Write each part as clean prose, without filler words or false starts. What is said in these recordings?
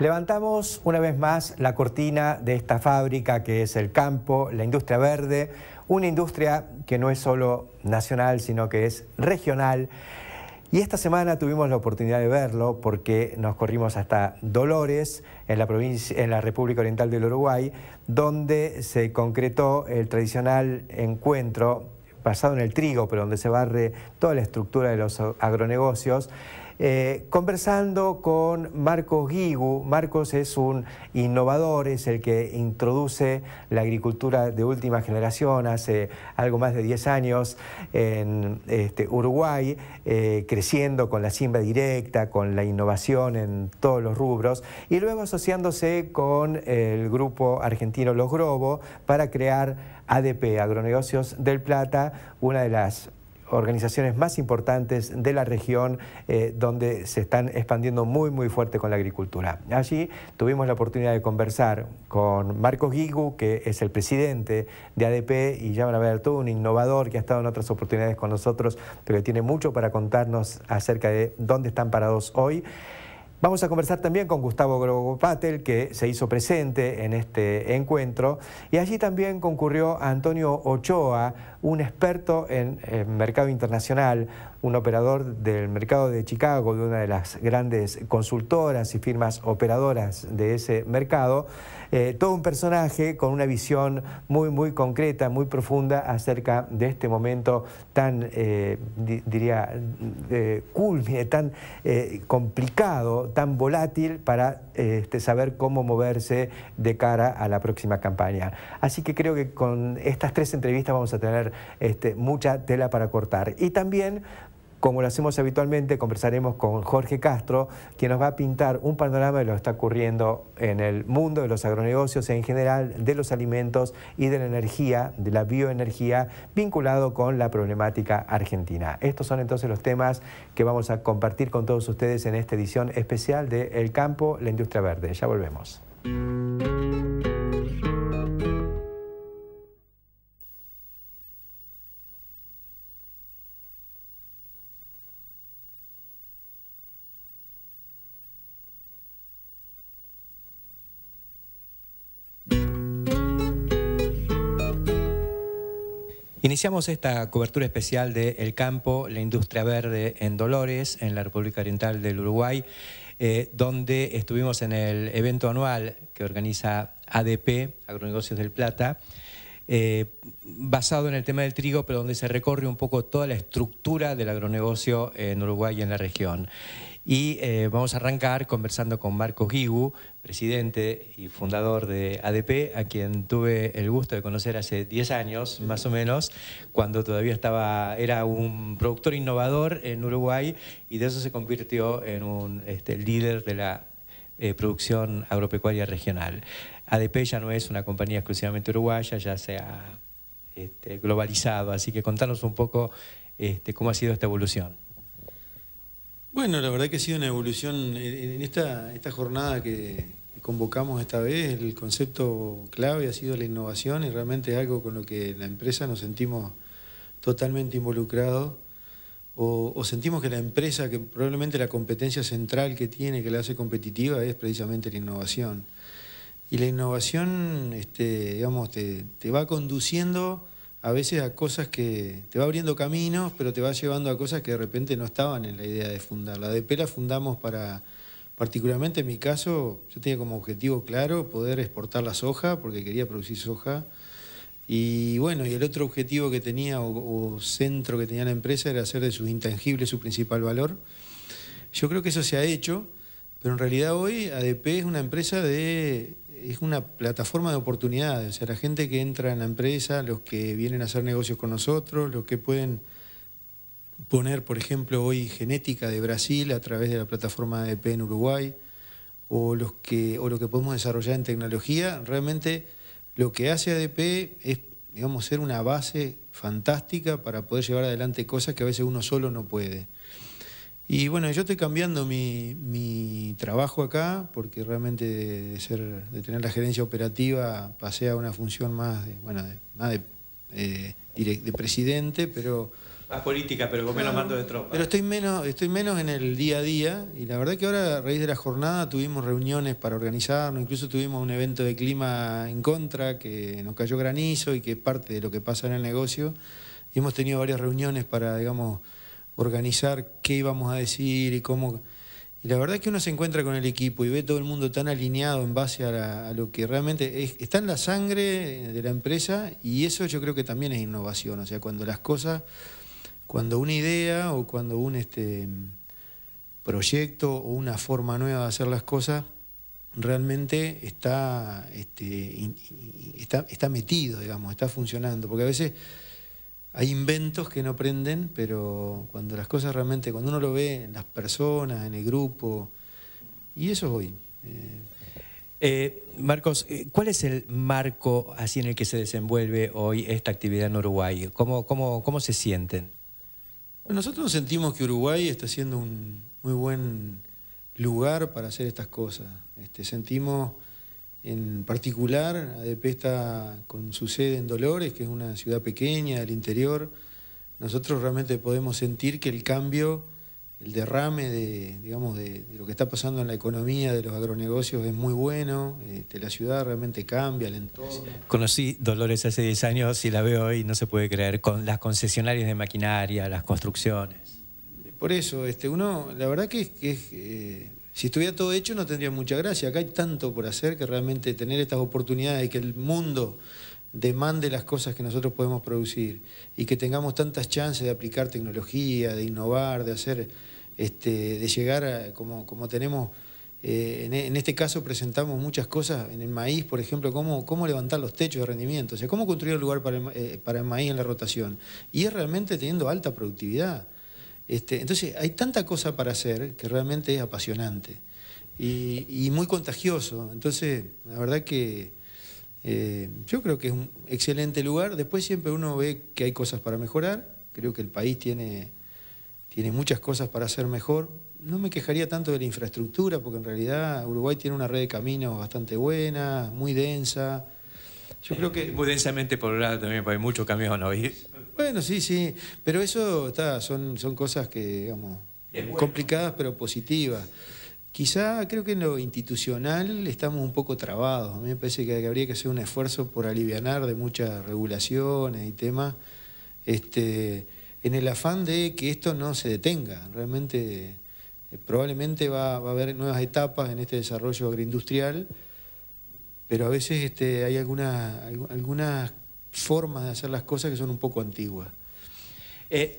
Levantamos una vez más la cortina de esta fábrica que es el campo, la industria verde, una industria que no es solo nacional, sino que es regional. Y esta semana tuvimos la oportunidad de verlo porque nos corrimos hasta Dolores, en la República Oriental del Uruguay, donde se concretó el tradicional encuentro basado en el trigo, pero donde se barre toda la estructura de los agronegocios. Conversando con Marcos Guigu. Marcos es un innovador, es el que introduce la agricultura de última generación hace algo más de 10 años en Uruguay, creciendo con la siembra directa, con la innovación en todos los rubros, y luego asociándose con el grupo argentino Los Grobo para crear ADP, Agronegocios del Plata, una de las organizaciones más importantes de la región, donde se están expandiendo muy fuerte con la agricultura. Allí tuvimos la oportunidad de conversar con Marcos Guigu, que es el presidente de ADP, y ya van a ver todo un innovador que ha estado en otras oportunidades con nosotros, pero que tiene mucho para contarnos acerca de dónde están parados hoy. Vamos a conversar también con Gustavo Grobopatel, que se hizo presente en este encuentro, y allí también concurrió Antonio Ochoa, un experto en mercado internacional, un operador del mercado de Chicago, de una de las grandes consultoras y firmas operadoras de ese mercado, todo un personaje con una visión muy concreta, muy profunda acerca de este momento tan, diría, culmine, tan complicado, tan volátil para saber cómo moverse de cara a la próxima campaña. Así que creo que con estas 3 entrevistas vamos a tener mucha tela para cortar. Y también, como lo hacemos habitualmente, conversaremos con Jorge Castro, quien nos va a pintar un panorama de lo que está ocurriendo en el mundo de los agronegocios en general, de los alimentos y de la energía, de la bioenergía, vinculado con la problemática argentina. Estos son entonces los temas que vamos a compartir con todos ustedes en esta edición especial de El Campo, la Industria Verde. Ya volvemos. Iniciamos esta cobertura especial de El Campo, la Industria Verde en Dolores, en la República Oriental del Uruguay, donde estuvimos en el evento anual que organiza ADP, Agronegocios del Plata, basado en el tema del trigo, pero donde se recorre un poco toda la estructura del agronegocio en Uruguay y en la región. Y vamos a arrancar conversando con Marcos Guigu, presidente y fundador de ADP, a quien tuve el gusto de conocer hace 10 años, más o menos, cuando todavía era un productor innovador en Uruguay, y de eso se convirtió en un líder de la producción agropecuaria regional. ADP ya no es una compañía exclusivamente uruguaya, ya se ha globalizado, así que contanos un poco cómo ha sido esta evolución. Bueno, la verdad que ha sido una evolución. En esta jornada que convocamos esta vez, el concepto clave ha sido la innovación, y realmente es algo con lo que la empresa nos sentimos totalmente involucrados, o sentimos que la empresa, que probablemente la competencia central que tiene, que la hace competitiva, es precisamente la innovación. Y la innovación digamos, te va conduciendo a veces a cosas que te va abriendo caminos, pero te va llevando a cosas que de repente no estaban en la idea de fundar. La ADP la fundamos para, particularmente en mi caso, yo tenía como objetivo claro poder exportar la soja, porque quería producir soja. Y bueno, y el otro objetivo que tenía, o centro que tenía la empresa, era hacer de sus intangibles su principal valor. Yo creo que eso se ha hecho, pero en realidad hoy ADP es una empresa es una plataforma de oportunidades. O sea, la gente que entra en la empresa, los que vienen a hacer negocios con nosotros, los que pueden poner, por ejemplo, hoy genética de Brasil a través de la plataforma ADP en Uruguay, o lo que podemos desarrollar en tecnología. Realmente lo que hace ADP es, digamos, ser una base fantástica para poder llevar adelante cosas que a veces uno solo no puede. Y bueno, yo estoy cambiando mi trabajo acá, porque realmente de tener la gerencia operativa pasé a una función más de presidente, pero Más política, pero con menos mando de tropa. Pero estoy menos en el día a día, y la verdad que ahora, a raíz de la jornada, tuvimos reuniones para organizarnos, incluso tuvimos un evento de clima en contra, que nos cayó granizo y que es parte de lo que pasa en el negocio, y hemos tenido varias reuniones para, digamos, organizar qué íbamos a decir y cómo. Y la verdad es que uno se encuentra con el equipo y ve todo el mundo tan alineado en base a lo que realmente está en la sangre de la empresa, y eso yo creo que también es innovación. O sea, cuando una idea o cuando un proyecto o una forma nueva de hacer las cosas realmente está metido, digamos, está funcionando. Porque a veces hay inventos que no prenden, pero cuando las cosas realmente, cuando uno lo ve en las personas, en el grupo, y eso es hoy. Marcos, ¿cuál es el marco así en el que se desenvuelve hoy esta actividad en Uruguay? ¿Cómo se sienten? Bueno, nosotros sentimos que Uruguay está siendo un muy buen lugar para hacer estas cosas. Sentimos, en particular, ADP está con su sede en Dolores, que es una ciudad pequeña del interior. Nosotros realmente podemos sentir que el cambio, el derrame de lo que está pasando en la economía de los agronegocios es muy bueno. La ciudad realmente cambia, el entorno. Conocí Dolores hace 10 años y la veo hoy, no se puede creer, con las concesionarias de maquinaria, las construcciones. Por eso, uno, la verdad que si estuviera todo hecho no tendría mucha gracia. Acá hay tanto por hacer que realmente tener estas oportunidades y que el mundo demande las cosas que nosotros podemos producir y que tengamos tantas chances de aplicar tecnología, de innovar, de hacer, de llegar a, como tenemos, en este caso presentamos muchas cosas en el maíz, por ejemplo, cómo levantar los techos de rendimiento, o sea, cómo construir un lugar para el maíz en la rotación, y es realmente teniendo alta productividad. Entonces hay tanta cosa para hacer que realmente es apasionante y muy contagioso. Entonces, la verdad que yo creo que es un excelente lugar. Después siempre uno ve que hay cosas para mejorar. Creo que el país tiene muchas cosas para hacer mejor. No me quejaría tanto de la infraestructura, porque en realidad Uruguay tiene una red de caminos bastante buena, muy densa. Yo creo que muy densamente poblada también, porque hay muchos caminos hoy. Bueno, sí, pero eso son cosas que, digamos, complicadas pero positivas. Quizá creo que en lo institucional estamos un poco trabados. A mí me parece que habría que hacer un esfuerzo por alivianar de muchas regulaciones y temas, en el afán de que esto no se detenga. Realmente, probablemente va a haber nuevas etapas en este desarrollo agroindustrial, pero a veces hay algunas formas de hacer las cosas que son un poco antiguas.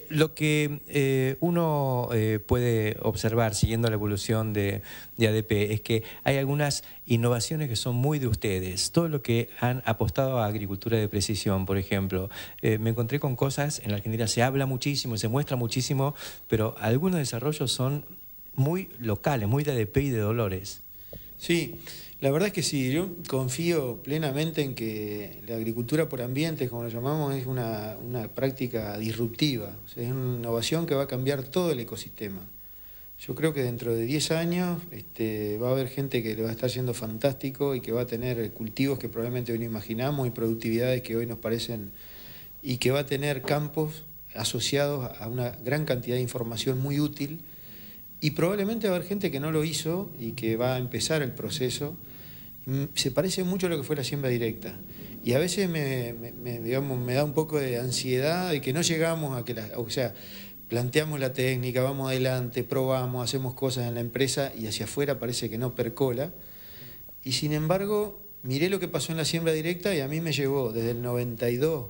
Lo que uno puede observar siguiendo la evolución de ADP es que hay algunas innovaciones que son muy de ustedes. Todo lo que han apostado a agricultura de precisión, por ejemplo. Me encontré con cosas, en la Argentina se habla muchísimo, se muestra muchísimo, pero algunos desarrollos son muy locales, muy de ADP y de Dolores. Sí. La verdad es que sí, yo confío plenamente en que la agricultura por ambientes, como lo llamamos, es una práctica disruptiva. O sea, es una innovación que va a cambiar todo el ecosistema. Yo creo que dentro de 10 años va a haber gente que le va a estar yendo fantástico y que va a tener cultivos que probablemente hoy no imaginamos y productividades que hoy nos parecen, y que va a tener campos asociados a una gran cantidad de información muy útil. Y probablemente va a haber gente que no lo hizo y que va a empezar el proceso. Se parece mucho a lo que fue la siembra directa. Y a veces me da un poco de ansiedad de que no llegamos a que o sea, planteamos la técnica, vamos adelante, probamos, hacemos cosas en la empresa y hacia afuera parece que no percola. Y sin embargo, miré lo que pasó en la siembra directa y a mí me llevó desde el 92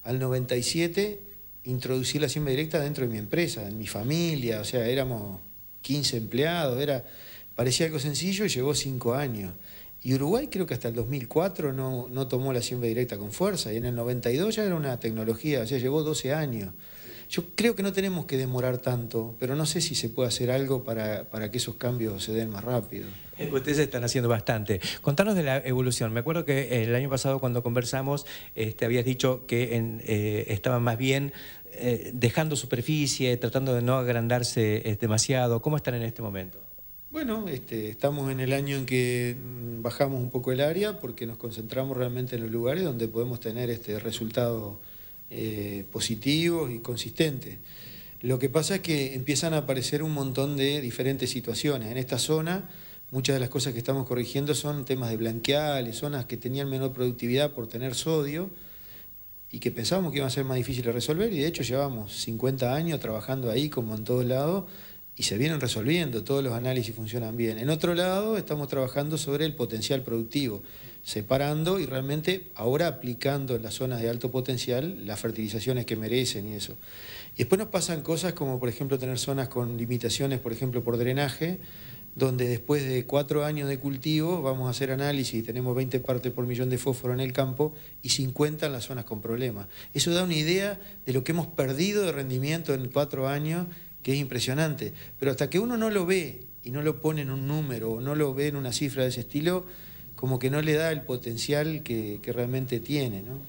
al 97 introducir la siembra directa dentro de mi empresa, en mi familia, o sea, éramos 15 empleados, parecía algo sencillo y llevó 5 años. Y Uruguay creo que hasta el 2004 no tomó la siembra directa con fuerza, y en el 92 ya era una tecnología, o sea, llevó 12 años. Yo creo que no tenemos que demorar tanto, pero no sé si se puede hacer algo para que esos cambios se den más rápido. Ustedes están haciendo bastante. Contanos de la evolución. Me acuerdo que el año pasado cuando conversamos habías dicho que estaban más bien dejando superficie, tratando de no agrandarse demasiado. ¿Cómo están en este momento? Bueno, estamos en el año en que bajamos un poco el área porque nos concentramos realmente en los lugares donde podemos tener resultados positivos y consistentes. Lo que pasa es que empiezan a aparecer un montón de diferentes situaciones. En esta zona, muchas de las cosas que estamos corrigiendo son temas de blanqueales, zonas que tenían menor productividad por tener sodio y que pensábamos que iban a ser más difíciles de resolver, y de hecho llevamos 50 años trabajando ahí como en todos lados y se vienen resolviendo, todos los análisis funcionan bien. En otro lado estamos trabajando sobre el potencial productivo, separando y realmente ahora aplicando en las zonas de alto potencial las fertilizaciones que merecen y eso. Y después nos pasan cosas como por ejemplo tener zonas con limitaciones, por ejemplo por drenaje, donde después de 4 años de cultivo vamos a hacer análisis y tenemos 20 partes por millón de fósforo en el campo y 50 en las zonas con problemas. Eso da una idea de lo que hemos perdido de rendimiento en 4 años, que es impresionante. Pero hasta que uno no lo ve y no lo pone en un número o no lo ve en una cifra de ese estilo, como que no le da el potencial que realmente tiene, ¿no?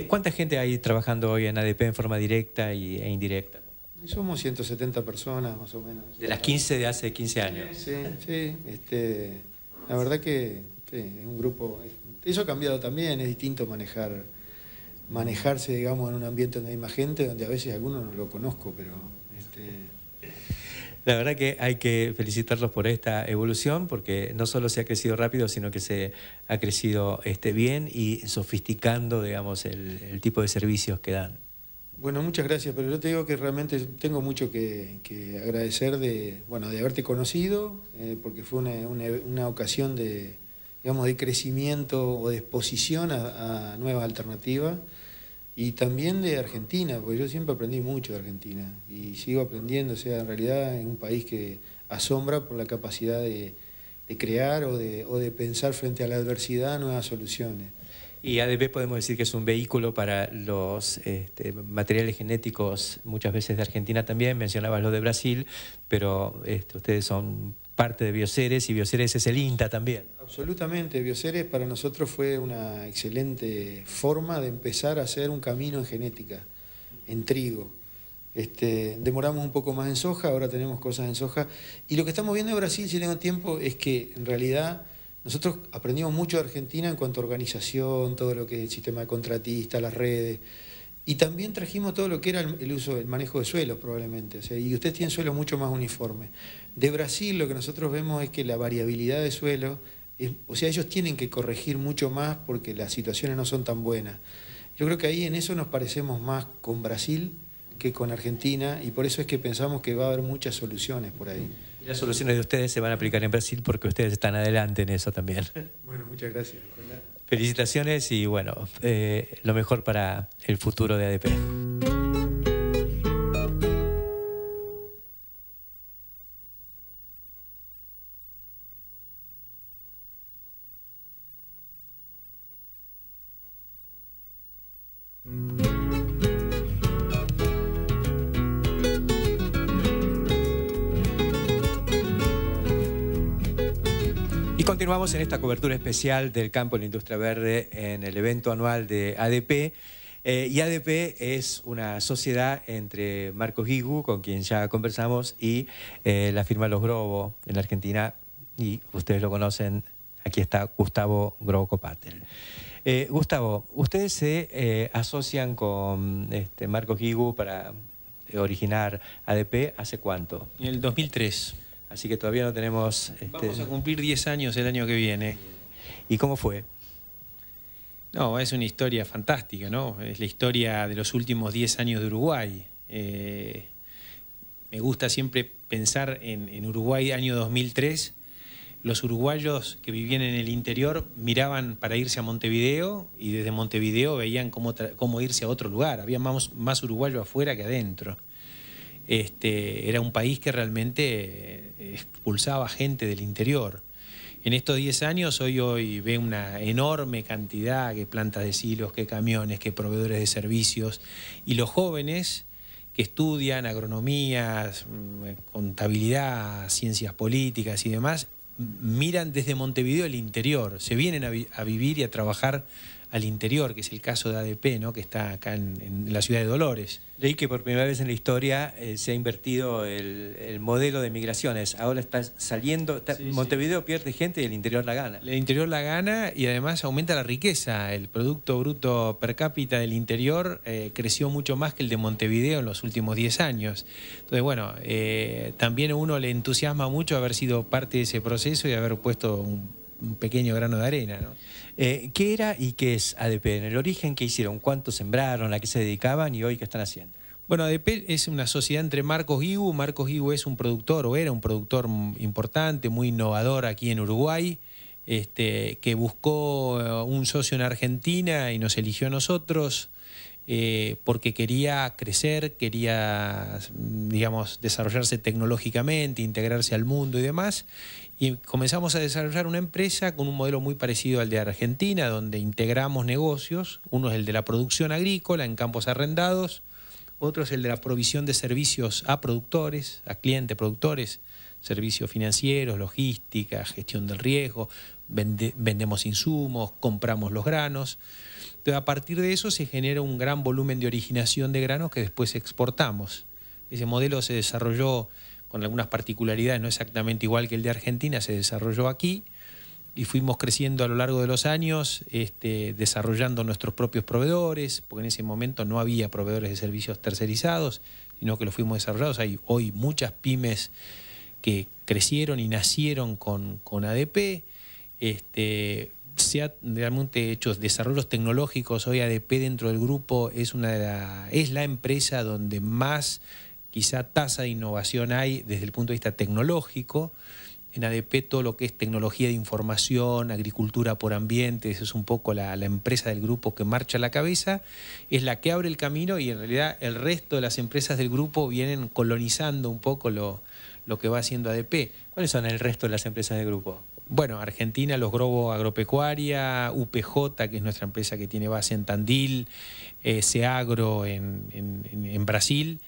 ¿Cuánta gente hay trabajando hoy en ADP en forma directa e indirecta? Somos 170 personas más o menos. De las 15 de hace 15 años. Sí, sí. La verdad que sí, es un grupo. Eso ha cambiado también, es distinto manejarse, digamos, en un ambiente donde hay más gente, donde a veces algunos no lo conozco, pero... La verdad que hay que felicitarlos por esta evolución, porque no solo se ha crecido rápido, sino que se ha crecido bien y sofisticando, digamos, el tipo de servicios que dan. Bueno, muchas gracias, pero yo te digo que realmente tengo mucho que agradecer de haberte conocido, porque fue una ocasión de, digamos, de crecimiento o de exposición a nuevas alternativas, y también de Argentina, porque yo siempre aprendí mucho de Argentina y sigo aprendiendo. O sea, en realidad es un país que asombra por la capacidad de crear o de pensar frente a la adversidad nuevas soluciones. Y ADP podemos decir que es un vehículo para los materiales genéticos, muchas veces de Argentina también, mencionabas lo de Brasil, pero ustedes son parte de Bioceres y Bioceres es el INTA también. Absolutamente, Bioceres para nosotros fue una excelente forma de empezar a hacer un camino en genética, en trigo. Demoramos un poco más en soja, ahora tenemos cosas en soja, y lo que estamos viendo en Brasil, si tengo tiempo, es que en realidad nosotros aprendimos mucho de Argentina en cuanto a organización, todo lo que es el sistema de contratistas, las redes, y también trajimos todo lo que era el manejo de suelos probablemente, o sea, y ustedes tienen suelos mucho más uniformes. De Brasil lo que nosotros vemos es que la variabilidad de suelos, o sea, ellos tienen que corregir mucho más porque las situaciones no son tan buenas. Yo creo que ahí en eso nos parecemos más con Brasil que con Argentina, y por eso es que pensamos que va a haber muchas soluciones por ahí. Y las soluciones de ustedes se van a aplicar en Brasil porque ustedes están adelante en eso también. Bueno, muchas gracias. Felicitaciones y bueno, lo mejor para el futuro de ADP. Continuamos en esta cobertura especial del campo de la industria verde en el evento anual de ADP. Y ADP es una sociedad entre Marcos Guigú, con quien ya conversamos, y la firma Los Grobo en la Argentina, y ustedes lo conocen, aquí está Gustavo Grobo-Kopatel. Gustavo, ustedes se asocian con Marcos Guigú para originar ADP, ¿hace cuánto? En el 2003. Así que todavía no tenemos... Vamos a cumplir 10 años el año que viene. ¿Y cómo fue? No, es una historia fantástica, ¿no? Es la historia de los últimos 10 años de Uruguay. Me gusta siempre pensar en Uruguay año 2003. Los uruguayos que vivían en el interior miraban para irse a Montevideo y desde Montevideo veían cómo irse a otro lugar. Había más uruguayos afuera que adentro. Era un país que realmente expulsaba gente del interior. En estos 10 años hoy ve una enorme cantidad, que plantas de silos, que camiones, que proveedores de servicios, y los jóvenes que estudian agronomía, contabilidad, ciencias políticas y demás, miran desde Montevideo el interior, se vienen a vivir y a trabajar al interior, que es el caso de ADP, ¿no? Que está acá en la ciudad de Dolores. Leí que por primera vez en la historia se ha invertido el modelo de migraciones. Ahora está saliendo, Montevideo pierde gente y el interior la gana. El interior la gana y además aumenta la riqueza. El Producto Bruto Per Cápita del interior creció mucho más que el de Montevideo en los últimos 10 años. Entonces, bueno, también a uno le entusiasma mucho haber sido parte de ese proceso y haber puesto un pequeño grano de arena, ¿no? ¿Qué era y qué es ADP? En el origen, ¿qué hicieron? ¿Cuánto sembraron? ¿A qué se dedicaban? ¿Y hoy qué están haciendo? Bueno, ADP es una sociedad entre Marcos Guigu. Marcos Guigu es un productor, o era un productor importante, muy innovador aquí en Uruguay, que buscó un socio en Argentina y nos eligió a nosotros porque quería crecer, quería, digamos, desarrollarse tecnológicamente, integrarse al mundo y demás. Y comenzamos a desarrollar una empresa con un modelo muy parecido al de Argentina, donde integramos negocios. Uno es el de la producción agrícola en campos arrendados, otro es el de la provisión de servicios a productores, a clientes productores, servicios financieros, logística, gestión del riesgo, vendemos insumos, compramos los granos. Entonces, a partir de eso se genera un gran volumen de originación de granos que después exportamos. Ese modelo se desarrolló con algunas particularidades, no exactamente igual que el de Argentina, se desarrolló aquí y fuimos creciendo a lo largo de los años, desarrollando nuestros propios proveedores, porque en ese momento no había proveedores de servicios tercerizados, sino que los fuimos desarrollando. Hay hoy muchas pymes que crecieron y nacieron con ADP. Se ha realmente hecho desarrollos tecnológicos. Hoy ADP dentro del grupo es la empresa donde más quizá tasa de innovación hay desde el punto de vista tecnológico. En ADP todo lo que es tecnología de información, agricultura por ambiente, esa es un poco la empresa del grupo que marcha a la cabeza, es la que abre el camino y en realidad el resto de las empresas del grupo vienen colonizando un poco lo que va haciendo ADP. ¿Cuáles son el resto de las empresas del grupo? Bueno, Argentina, Los Grobo Agropecuaria, UPJ, que es nuestra empresa que tiene base en Tandil, Seagro en Brasil.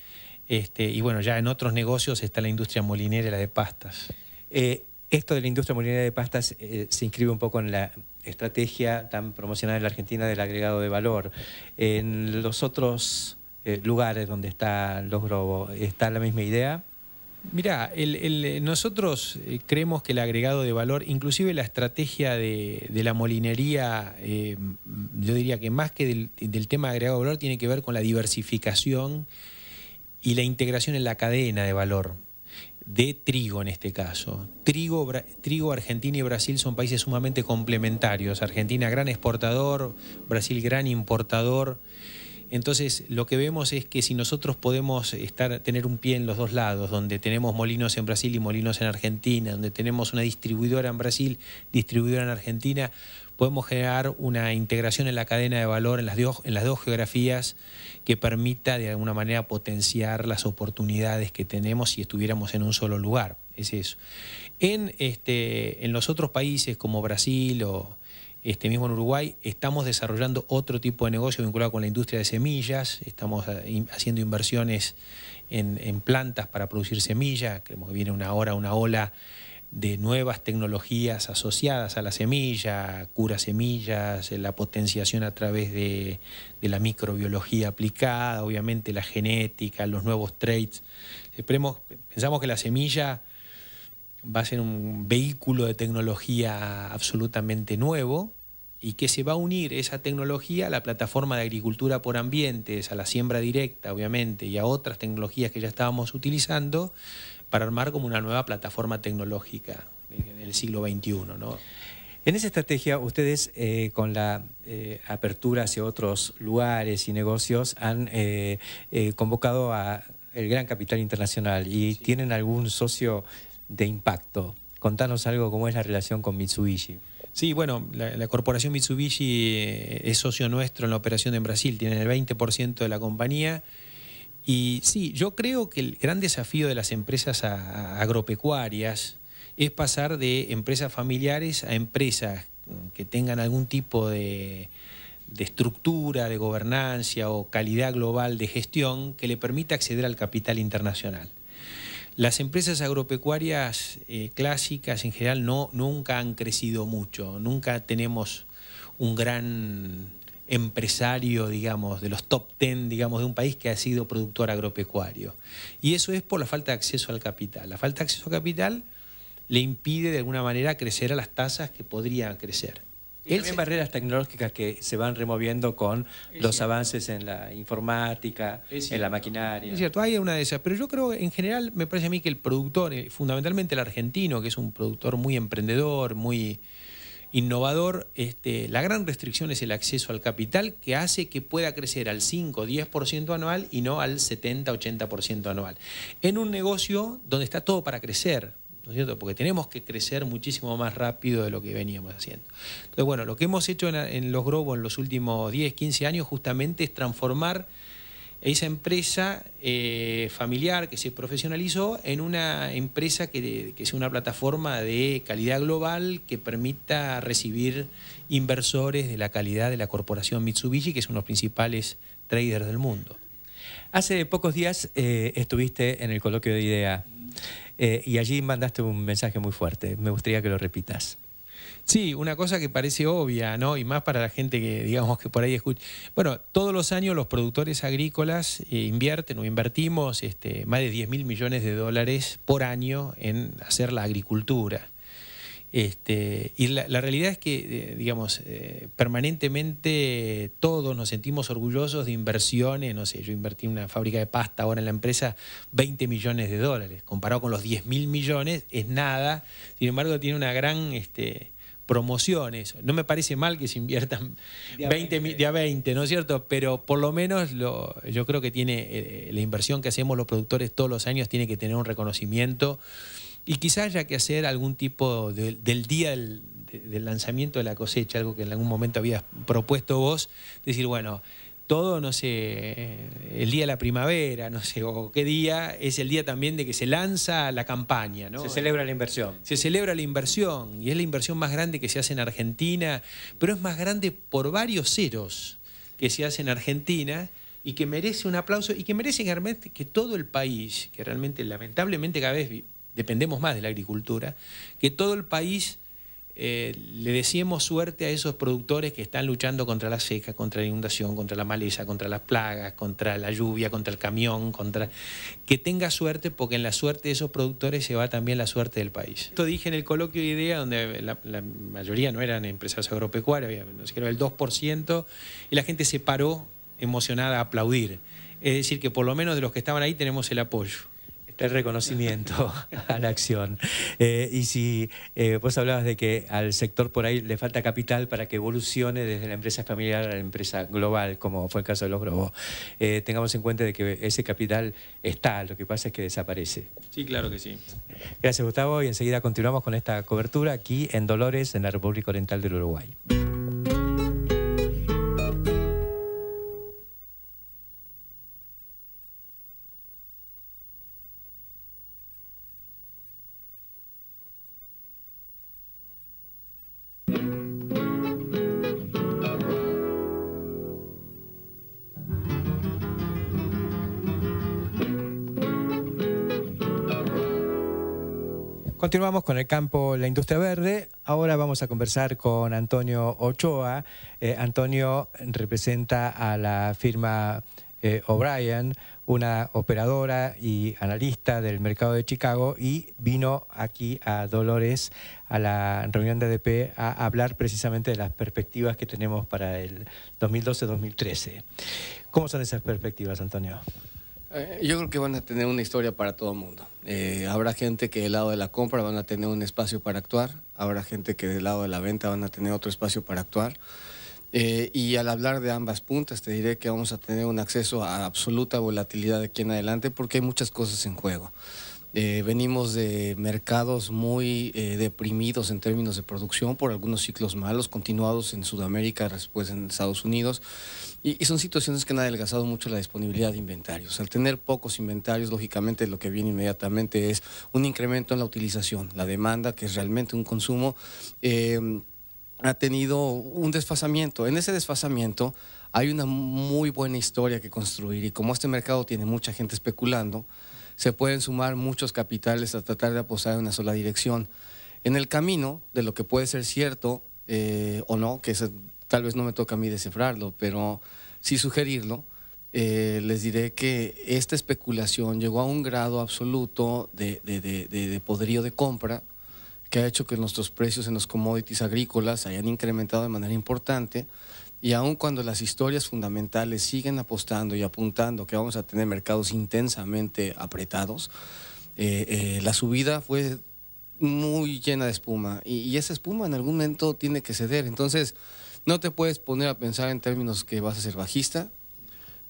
Y bueno, ya en otros negocios está la industria molinera y la de pastas. Esto de la industria molinera de pastas se inscribe un poco en la estrategia tan promocionada en la Argentina del agregado de valor. En los otros lugares donde está Los Grobo, ¿está la misma idea? Mirá, nosotros creemos que el agregado de valor, inclusive la estrategia de la molinería, yo diría que más que del tema de agregado de valor, tiene que ver con la diversificación y la integración en la cadena de valor de trigo en este caso. Trigo, Argentina y Brasil son países sumamente complementarios. Argentina gran exportador, Brasil gran importador. Entonces lo que vemos es que si nosotros podemos tener un pie en los dos lados, donde tenemos molinos en Brasil y molinos en Argentina, donde tenemos una distribuidora en Brasil, distribuidora en Argentina, podemos generar una integración en la cadena de valor en las dos geografías que permita de alguna manera potenciar las oportunidades que tenemos si estuviéramos en un solo lugar. Es eso. En los otros países como Brasil o mismo en Uruguay, estamos desarrollando otro tipo de negocio vinculado con la industria de semillas. Estamos haciendo inversiones en plantas para producir semillas. Creemos que viene una ola de nuevas tecnologías asociadas a la semilla, cura semillas, la potenciación a través de la microbiología aplicada, obviamente la genética, los nuevos traits. Pensamos que la semilla va a ser un vehículo de tecnología absolutamente nuevo y que se va a unir esa tecnología a la plataforma de agricultura por ambientes, a la siembra directa, obviamente, y a otras tecnologías que ya estábamos utilizando para armar como una nueva plataforma tecnológica en el siglo XXI, ¿no? En esa estrategia, ustedes con la apertura hacia otros lugares y negocios han convocado a el gran capital internacional y sí. ¿Tienen algún socio de impacto? Contanos algo, cómo es la relación con Mitsubishi. Sí, bueno, la corporación Mitsubishi es socio nuestro en la operación en Brasil, tienen el 20% de la compañía. Y sí, yo creo que el gran desafío de las empresas agropecuarias es pasar de empresas familiares a empresas que tengan algún tipo de estructura, de gobernancia o calidad global de gestión que le permita acceder al capital internacional. Las empresas agropecuarias clásicas en general nunca han crecido mucho, nunca tenemos un gran empresario, digamos, de los top 10, digamos, de un país que ha sido productor agropecuario. Y eso es por la falta de acceso al capital. La falta de acceso al capital le impide de alguna manera crecer a las tasas que podría crecer. Y también barreras tecnológicas que se van removiendo con los avances en la informática, en la maquinaria. Es cierto, hay una de esas, pero yo creo que en general me parece a mí que el productor, fundamentalmente el argentino, que es un productor muy emprendedor, muy innovador, la gran restricción es el acceso al capital, que hace que pueda crecer al 5 o 10% anual y no al 70-80% anual. En un negocio donde está todo para crecer, ¿no es cierto? Porque tenemos que crecer muchísimo más rápido de lo que veníamos haciendo. Entonces, bueno, lo que hemos hecho en Los Grobos en los últimos 10, 15 años justamente es transformar esa empresa familiar que se profesionalizó en una empresa que sea una plataforma de calidad global que permita recibir inversores de la calidad de la corporación Mitsubishi, que es uno de los principales traders del mundo. Hace pocos días estuviste en el coloquio de IDEA y allí mandaste un mensaje muy fuerte. Me gustaría que lo repitas. Sí, una cosa que parece obvia, ¿no? Y más para la gente que, digamos, que por ahí escucha. Bueno, todos los años los productores agrícolas invierten o invertimos más de 10.000 millones de dólares por año en hacer la agricultura. Y la realidad es que, digamos, permanentemente todos nos sentimos orgullosos de inversiones. No sé, yo invertí en una fábrica de pasta ahora en la empresa 20 millones de dólares. Comparado con los 10.000 millones es nada. Sin embargo, tiene una gran promoción eso. No me parece mal que se inviertan de a 20, ¿no es cierto? Pero por lo menos yo creo que tiene la inversión que hacemos los productores todos los años tiene que tener un reconocimiento. Y quizás haya que hacer algún tipo del día del lanzamiento de la cosecha, algo que en algún momento habías propuesto vos, decir, bueno, todo, no sé, el día de la primavera, no sé, o qué día, es el día también de que se lanza la campaña, ¿no? Se celebra la inversión. Se celebra la inversión, y es la inversión más grande que se hace en Argentina, pero es más grande por varios ceros que se hace en Argentina, y que merece un aplauso, y que merece que todo el país, que realmente, lamentablemente, cada vez dependemos más de la agricultura, que todo el país le deseemos suerte a esos productores que están luchando contra la seca, contra la inundación, contra la maleza, contra las plagas, contra la lluvia, contra el camión, que tenga suerte, porque en la suerte de esos productores se va también la suerte del país. Esto dije en el coloquio de IDEA, donde la mayoría no eran empresarios agropecuarios, había, no sé, creo, el 2%, y la gente se paró emocionada a aplaudir. Es decir, que por lo menos de los que estaban ahí tenemos el apoyo. El reconocimiento a la acción. Y si vos hablabas de que al sector por ahí le falta capital para que evolucione desde la empresa familiar a la empresa global, como fue el caso de Los Grobos, tengamos en cuenta de que ese capital está, lo que pasa es que desaparece. Sí, claro que sí. Gracias, Gustavo, y enseguida continuamos con esta cobertura aquí en Dolores, en la República Oriental del Uruguay. Continuamos con el campo, la industria verde. Ahora vamos a conversar con Antonio Ochoa. Antonio representa a la firma O'Brien, una operadora y analista del mercado de Chicago, y vino aquí a Dolores a la reunión de ADP a hablar precisamente de las perspectivas que tenemos para el 2012-2013. ¿Cómo son esas perspectivas, Antonio? Yo creo que van a tener una historia para todo el mundo. Habrá gente que del lado de la compra van a tener un espacio para actuar, habrá gente que del lado de la venta van a tener otro espacio para actuar. Y al hablar de ambas puntas te diré que vamos a tener un acceso a absoluta volatilidad de aquí en adelante porque hay muchas cosas en juego. Venimos de mercados muy deprimidos en términos de producción por algunos ciclos malos continuados en Sudamérica, después en Estados Unidos, y son situaciones que han adelgazado mucho la disponibilidad de inventarios. Al tener pocos inventarios, lógicamente lo que viene inmediatamente es un incremento en la utilización, la demanda, que es realmente un consumo, ha tenido un desfasamiento. En ese desfasamiento hay una muy buena historia que construir, y como este mercado tiene mucha gente especulando, se pueden sumar muchos capitales a tratar de apostar en una sola dirección. En el camino de lo que puede ser cierto o no, que es tal vez no me toca a mí descifrarlo, pero sí sugerirlo. Les diré que esta especulación llegó a un grado absoluto de poderío de compra, que ha hecho que nuestros precios en los commodities agrícolas hayan incrementado de manera importante, y aun cuando las historias fundamentales siguen apostando y apuntando que vamos a tener mercados intensamente apretados, la subida fue muy llena de espuma, y esa espuma en algún momento tiene que ceder. Entonces no te puedes poner a pensar en términos que vas a ser bajista,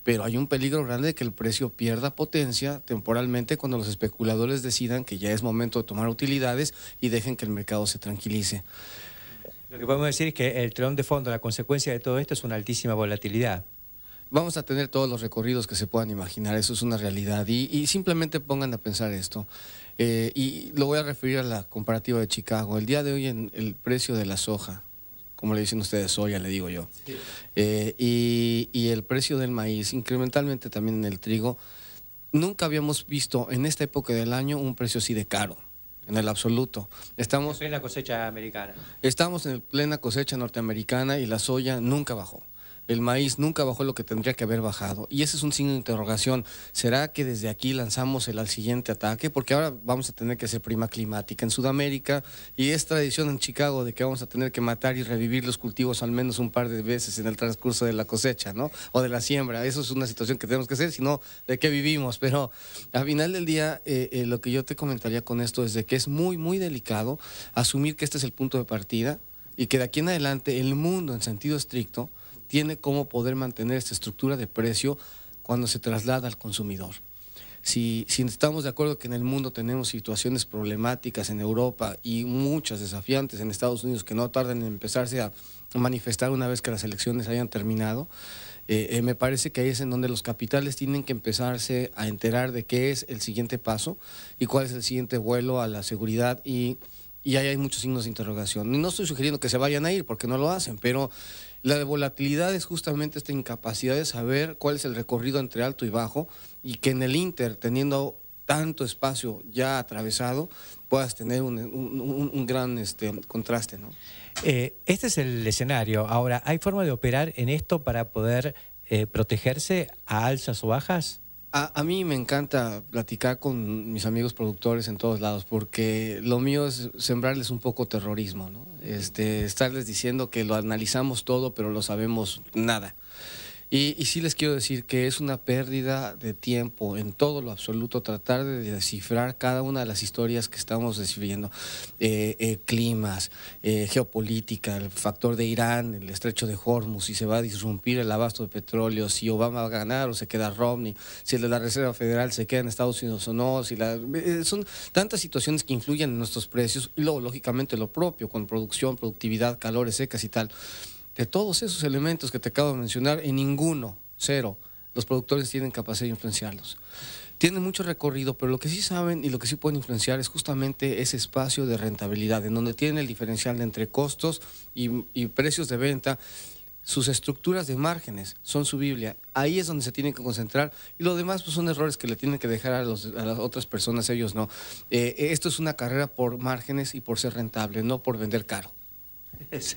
pero hay un peligro grande de que el precio pierda potencia temporalmente cuando los especuladores decidan que ya es momento de tomar utilidades y dejen que el mercado se tranquilice. Lo que podemos decir es que el telón de fondo, la consecuencia de todo esto es una altísima volatilidad. Vamos a tener todos los recorridos que se puedan imaginar, eso es una realidad, y simplemente pongan a pensar esto. Y lo voy a referir a la comparativa de Chicago. El día de hoy en el precio de la soja, como le dicen ustedes, soya, le digo yo, sí. Y el precio del maíz, incrementalmente también en el trigo, nunca habíamos visto en esta época del año un precio así de caro, en el absoluto. Estamos en plena cosecha americana. Estamos en plena cosecha norteamericana y la soya nunca bajó. El maíz nunca bajó lo que tendría que haber bajado. Y ese es un signo de interrogación. ¿Será que desde aquí lanzamos al siguiente ataque? Porque ahora vamos a tener que hacer prima climática en Sudamérica, y es tradición en Chicago de que vamos a tener que matar y revivir los cultivos al menos un par de veces en el transcurso de la cosecha, ¿no? O de la siembra. Eso es una situación que tenemos que hacer, sino de qué vivimos. Pero al final del día, lo que yo te comentaría con esto es de que es muy, muy delicado asumir que este es el punto de partida y que de aquí en adelante el mundo en sentido estricto tiene cómo poder mantener esta estructura de precio cuando se traslada al consumidor. Si estamos de acuerdo que en el mundo tenemos situaciones problemáticas en Europa y muchas desafiantes en Estados Unidos que no tardan en empezarse a manifestar una vez que las elecciones hayan terminado, me parece que ahí es en donde los capitales tienen que empezarse a enterar de qué es el siguiente paso y cuál es el siguiente vuelo a la seguridad, y ahí hay muchos signos de interrogación. No estoy sugiriendo que se vayan a ir porque no lo hacen, pero la de volatilidad es justamente esta incapacidad de saber cuál es el recorrido entre alto y bajo, y que en el Inter, teniendo tanto espacio ya atravesado, puedas tener un gran contraste, ¿no? Este es el escenario. Ahora, ¿hay forma de operar en esto para poder protegerse a alzas o bajas? A mí me encanta platicar con mis amigos productores en todos lados, porque lo mío es sembrarles un poco terrorismo, ¿no? Estarles diciendo que lo analizamos todo, pero lo sabemos nada. Y sí les quiero decir que es una pérdida de tiempo en todo lo absoluto tratar de descifrar cada una de las historias que estamos describiendo, climas, geopolítica, el factor de Irán, el estrecho de Hormuz, si se va a disrumpir el abasto de petróleo, si Obama va a ganar o se queda Romney, si el de la Reserva Federal se queda en Estados Unidos o no, son tantas situaciones que influyen en nuestros precios, y luego lógicamente lo propio con producción, productividad, calores secas y tal. De todos esos elementos que te acabo de mencionar, en ninguno, cero, los productores tienen capacidad de influenciarlos. Tienen mucho recorrido, pero lo que sí saben y lo que sí pueden influenciar es justamente ese espacio de rentabilidad, en donde tienen el diferencial entre costos y precios de venta. Sus estructuras de márgenes son su Biblia. Ahí es donde se tienen que concentrar, y lo demás pues, son errores que le tienen que dejar a las otras personas, ellos no. Esto es una carrera por márgenes y por ser rentable, no por vender caro. Es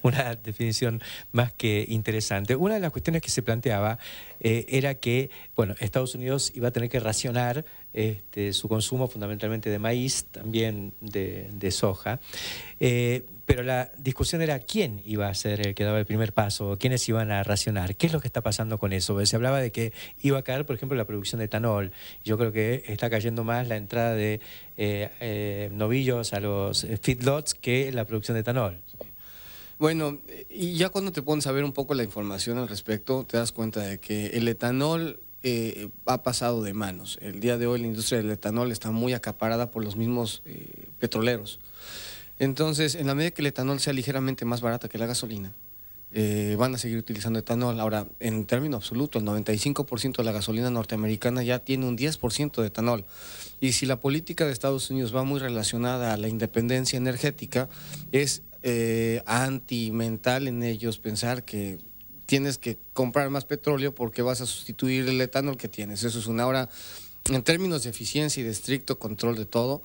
una definición más que interesante. Una de las cuestiones que se planteaba era que, bueno, Estados Unidos iba a tener que racionar su consumo fundamentalmente de maíz, también de soja, pero la discusión era quién iba a ser el que daba el primer paso, quiénes iban a racionar, qué es lo que está pasando con eso. Se hablaba de que iba a caer, por ejemplo, la producción de etanol. Yo creo que está cayendo más la entrada de novillos a los feedlots que la producción de etanol. Bueno, y ya cuando te pones a ver un poco la información al respecto, te das cuenta de que el etanol ha pasado de manos. El día de hoy la industria del etanol está muy acaparada por los mismos petroleros. Entonces, en la medida que el etanol sea ligeramente más barata que la gasolina, van a seguir utilizando etanol. Ahora, en término absoluto, el 95% de la gasolina norteamericana ya tiene un 10% de etanol. Y si la política de Estados Unidos va muy relacionada a la independencia energética, es anti-mental en ellos pensar que tienes que comprar más petróleo porque vas a sustituir el etanol que tienes. Eso es una hora, en términos de eficiencia y de estricto control de todo,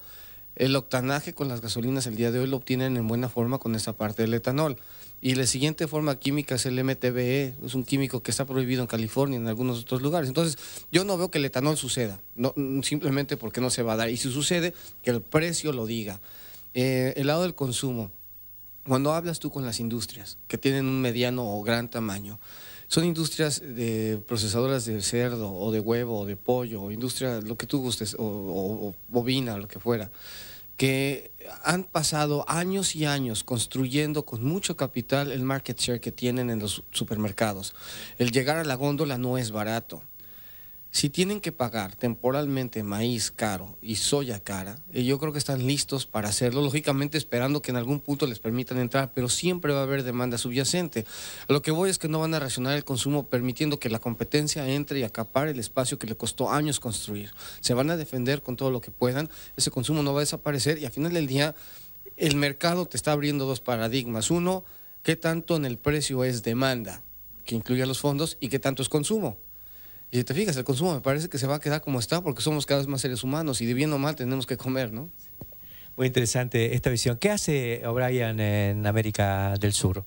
El octanaje con las gasolinas el día de hoy lo obtienen en buena forma con esta parte del etanol. Y la siguiente forma química es el MTBE, es un químico que está prohibido en California y en algunos otros lugares. Entonces, yo no veo que el etanol suceda, no, simplemente porque no se va a dar. Y si sucede, que el precio lo diga. El lado del consumo, cuando hablas tú con las industrias que tienen un mediano o gran tamaño, son industrias de procesadoras de cerdo o de huevo o de pollo, o industria, lo que tú gustes, o bovina, lo que fuera, que han pasado años y años construyendo con mucho capital el market share que tienen en los supermercados. El llegar a la góndola no es barato. Si tienen que pagar temporalmente maíz caro y soya cara, yo creo que están listos para hacerlo, lógicamente esperando que en algún punto les permitan entrar, pero siempre va a haber demanda subyacente. A lo que voy es que no van a racionar el consumo permitiendo que la competencia entre y acapare el espacio que le costó años construir. Se van a defender con todo lo que puedan, ese consumo no va a desaparecer y al final del día el mercado te está abriendo dos paradigmas. Uno, qué tanto en el precio es demanda, que incluye los fondos, y qué tanto es consumo. Y si te fijas, el consumo me parece que se va a quedar como está porque somos cada vez más seres humanos y de bien o mal tenemos que comer, ¿no? Muy interesante esta visión. ¿Qué hace O'Brien en América del Sur?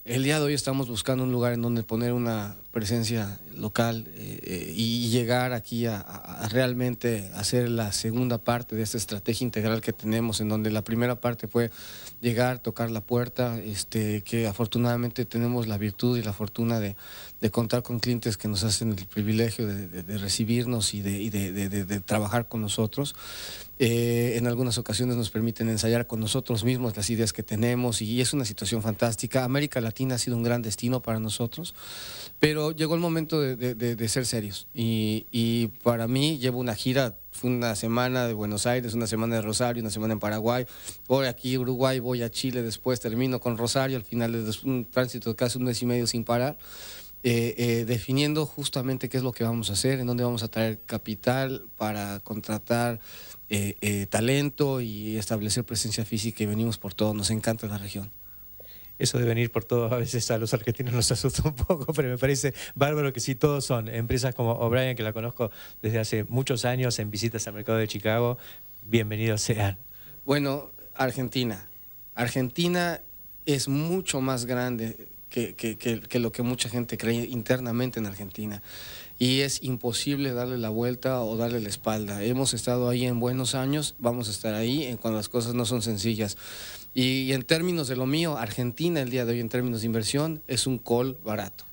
El día de hoy estamos buscando un lugar en donde poner una presencia local y llegar aquí a realmente hacer la segunda parte de esta estrategia integral que tenemos, en donde la primera parte fue llegar, tocar la puerta, que afortunadamente tenemos la virtud y la fortuna de contar con clientes que nos hacen el privilegio de recibirnos y de trabajar con nosotros. En algunas ocasiones nos permiten ensayar con nosotros mismos las ideas que tenemos y es una situación fantástica. América Latina ha sido un gran destino para nosotros, pero llegó el momento de ser serios y para mí llevo una gira, fue una semana de Buenos Aires, una semana de Rosario, una semana en Paraguay, voy aquí a Uruguay, voy a Chile, después termino con Rosario, al final es un tránsito de casi un mes y medio sin parar. Definiendo justamente qué es lo que vamos a hacer, en dónde vamos a traer capital para contratar talento y establecer presencia física y venimos por todo, nos encanta la región. Eso de venir por todos a veces a los argentinos nos asusta un poco, pero me parece bárbaro que sí, todos son empresas como O'Brien, que la conozco desde hace muchos años en visitas al mercado de Chicago, bienvenidos sean. Bueno, Argentina es mucho más grande que lo que mucha gente cree internamente en Argentina. Y es imposible darle la vuelta o darle la espalda. Hemos estado ahí en buenos años, vamos a estar ahí cuando las cosas no son sencillas. Y en términos de lo mío, Argentina el día de hoy en términos de inversión es un call barato.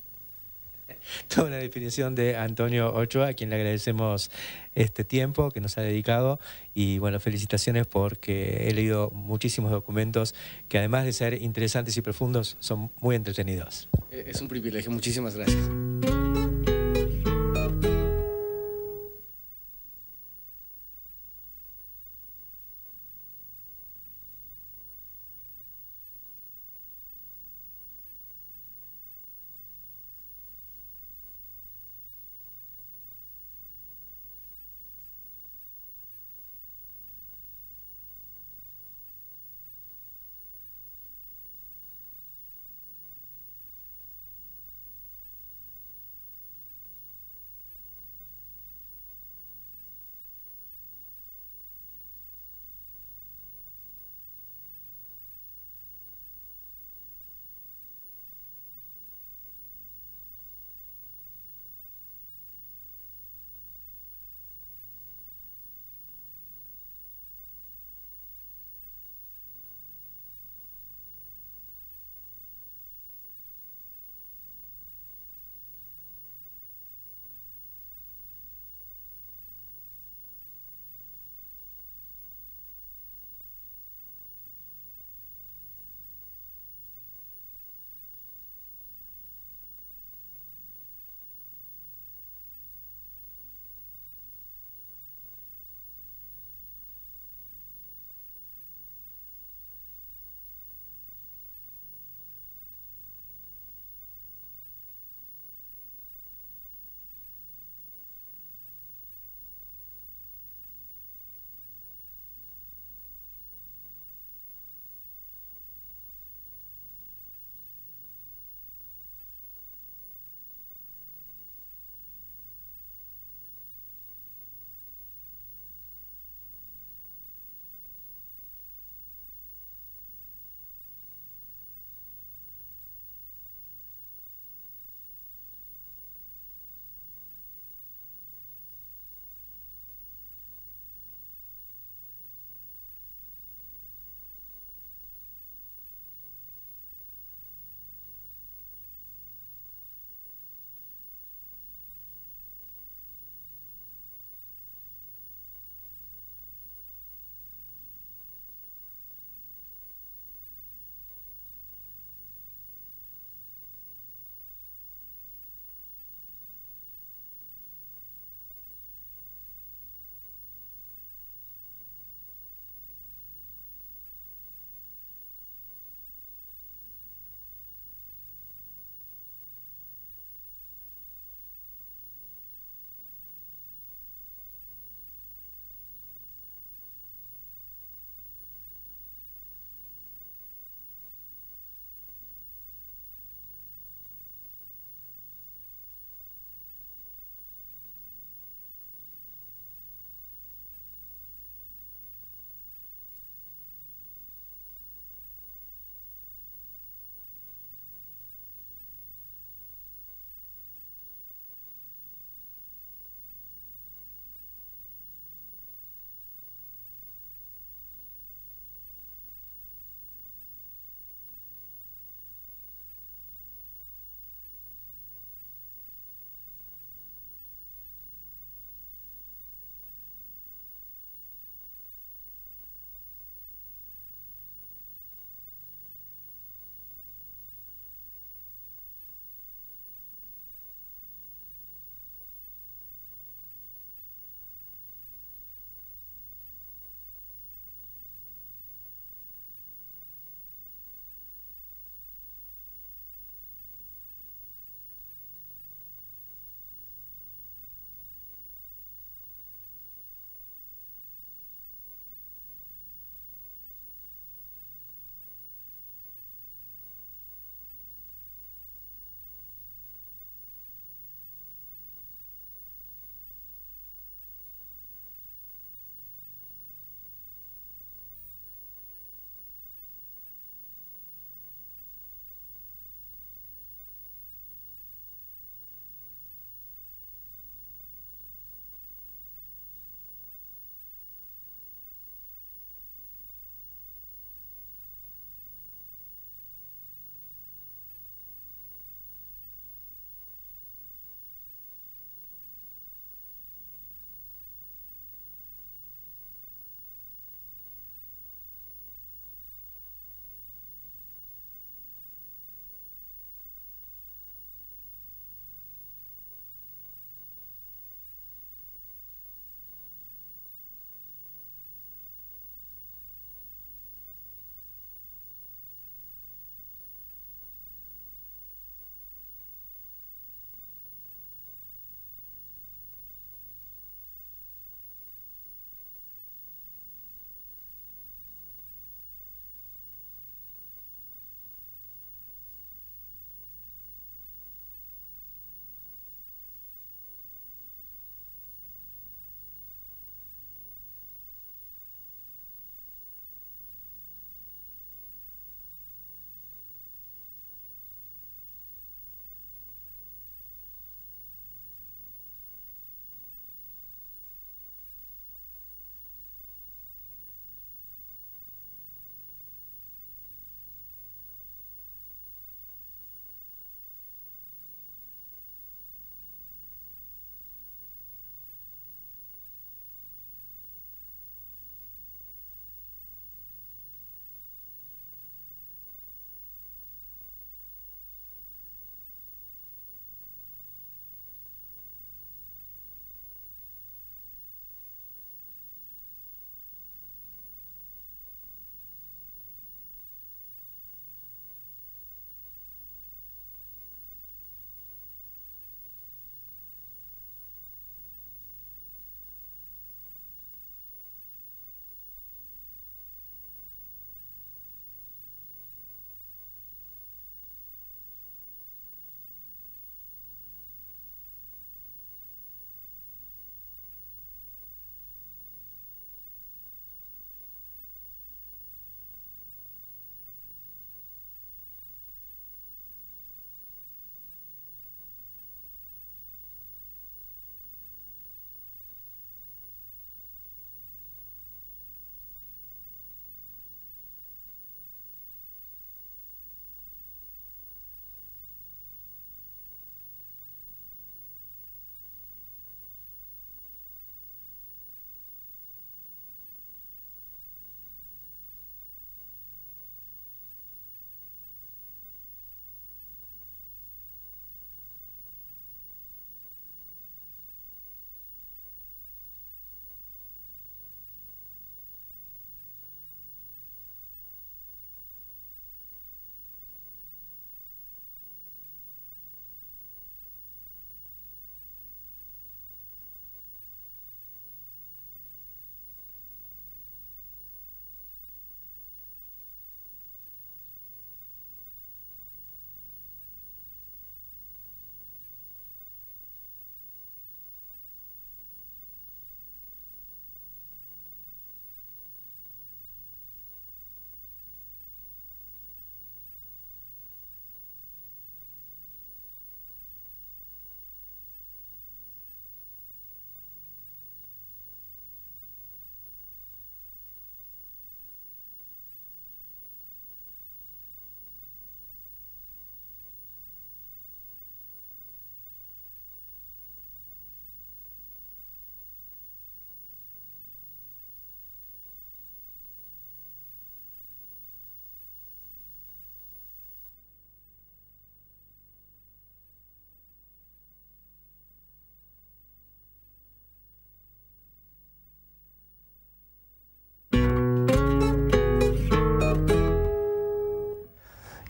Toda una definición de Antonio Ochoa, a quien le agradecemos este tiempo que nos ha dedicado y bueno, felicitaciones porque he leído muchísimos documentos que además de ser interesantes y profundos son muy entretenidos. Es un privilegio, muchísimas gracias.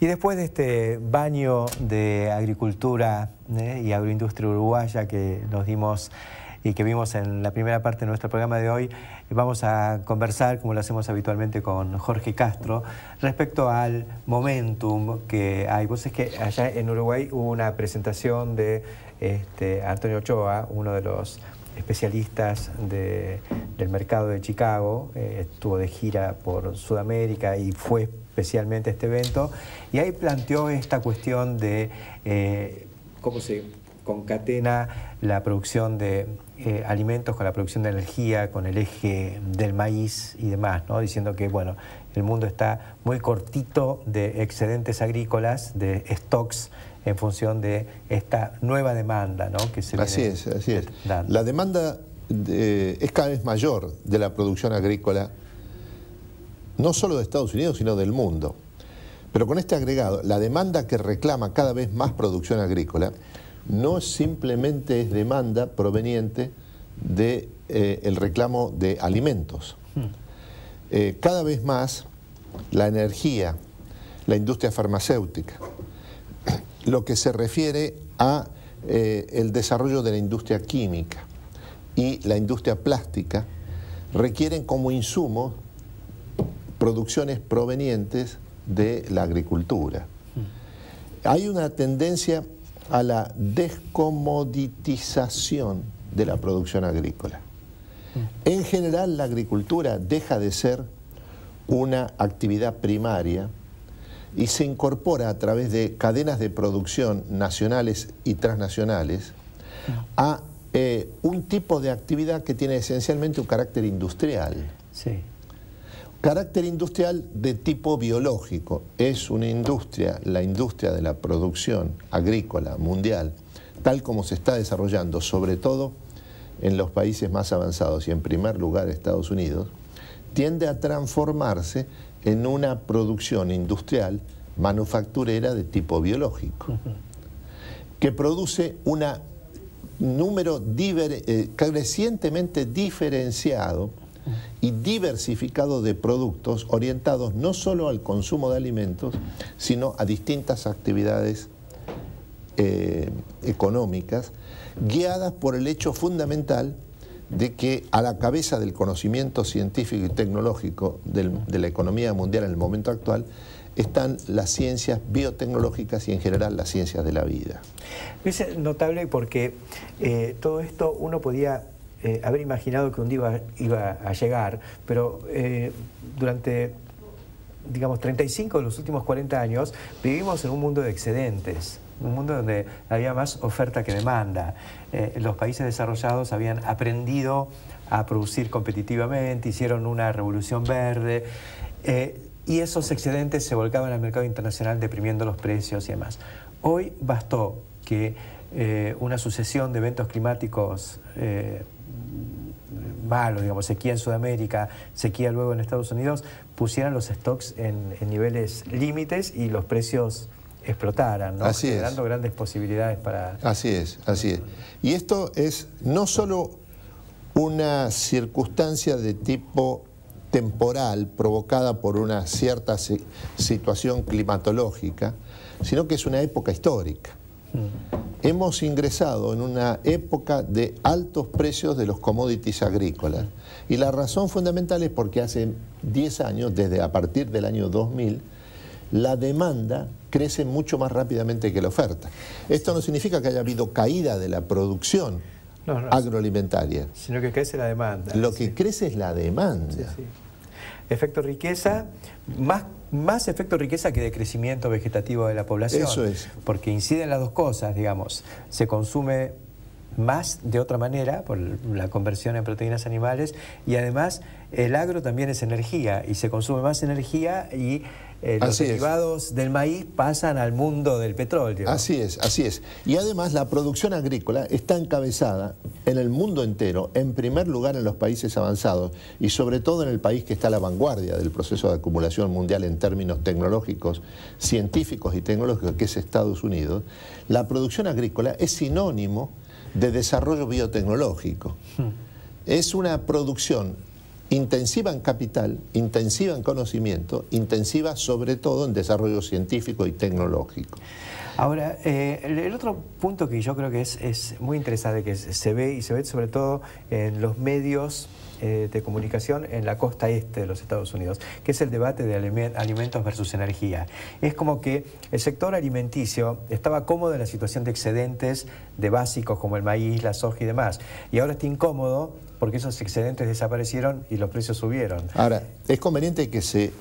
Y después de este baño de agricultura y agroindustria uruguaya que nos dimos y que vimos en la primera parte de nuestro programa de hoy, vamos a conversar, como lo hacemos habitualmente, con Jorge Castro respecto al momentum que hay. Vos sabés que allá en Uruguay hubo una presentación de Antonio Ochoa, uno de los especialistas del mercado de Chicago, estuvo de gira por Sudamérica y fue especialmente a este evento, y ahí planteó esta cuestión de cómo se concatena la producción de alimentos con la producción de energía, con el eje del maíz y demás, ¿no? Diciendo que, bueno, el mundo está muy cortito de excedentes agrícolas, de stocks, en función de esta nueva demanda, ¿no? Que se así viene es, así es. dando. La demanda es cada vez mayor de la producción agrícola, no solo de Estados Unidos, sino del mundo. Pero con este agregado, la demanda que reclama cada vez más producción agrícola no simplemente es demanda proveniente de el reclamo de alimentos. Cada vez más la energía, la industria farmacéutica, lo que se refiere a el desarrollo de la industria química y la industria plástica requieren como insumo producciones provenientes de la agricultura. Hay una tendencia a la descomoditización de la producción agrícola. En general, la agricultura deja de ser una actividad primaria y se incorpora a través de cadenas de producción nacionales y transnacionales a un tipo de actividad que tiene esencialmente un carácter industrial. Sí. Carácter industrial de tipo biológico. Es una industria, la industria de la producción agrícola mundial, tal como se está desarrollando, sobre todo en los países más avanzados y en primer lugar Estados Unidos, tiende a transformarse en una producción industrial manufacturera de tipo biológico, que produce un número crecientemente diferenciado y diversificado de productos orientados no solo al consumo de alimentos, sino a distintas actividades económicas, guiadas por el hecho fundamental de que a la cabeza del conocimiento científico y tecnológico de la economía mundial en el momento actual están las ciencias biotecnológicas y en general las ciencias de la vida. Es notable porque todo esto uno podía haber imaginado que un día iba a llegar, pero durante, digamos, 35 de los últimos 40 años vivimos en un mundo de excedentes, un mundo donde había más oferta que demanda. Los países desarrollados habían aprendido a producir competitivamente, hicieron una revolución verde, y esos excedentes se volcaban al mercado internacional deprimiendo los precios y demás. Hoy bastó que una sucesión de eventos climáticos malos, digamos, sequía en Sudamérica, sequía luego en Estados Unidos, pusieran los stocks en niveles límites y los precios explotaran, ¿no? Así generando grandes posibilidades para... Así es, así es. Y esto es no solo una circunstancia de tipo temporal provocada por una cierta situación climatológica, sino que es una época histórica. Hemos ingresado en una época de altos precios de los commodities agrícolas. Y la razón fundamental es porque hace 10 años, a partir del año 2000, la demanda crece mucho más rápidamente que la oferta. Esto no significa que haya habido caída de la producción agroalimentaria, sino que crece la demanda. Lo que crece es la demanda. Sí, sí. Efecto riqueza, más efecto riqueza que de crecimiento vegetativo de la población. Eso es. Porque inciden las dos cosas, digamos. Se consume más de otra manera por la conversión en proteínas animales, y además el agro también es energía y se consume más energía, y los derivados del maíz pasan al mundo del petróleo. Así es, así es. Y además la producción agrícola está encabezada en el mundo entero, en primer lugar en los países avanzados y sobre todo en el país que está a la vanguardia del proceso de acumulación mundial en términos tecnológicos, científicos y tecnológicos, que es Estados Unidos. La producción agrícola es sinónimo de desarrollo biotecnológico. Es una producción intensiva en capital, intensiva en conocimiento, intensiva sobre todo en desarrollo científico y tecnológico. Ahora, el otro punto que yo creo que es muy interesante, que se ve, y se ve sobre todo en los medios de comunicación en la costa este de los Estados Unidos, que es el debate de alimentos versus energía. Es como que el sector alimenticio estaba cómodo en la situación de excedentes de básicos como el maíz, la soja y demás, y ahora está incómodo porque esos excedentes desaparecieron y los precios subieron. Ahora, es conveniente que se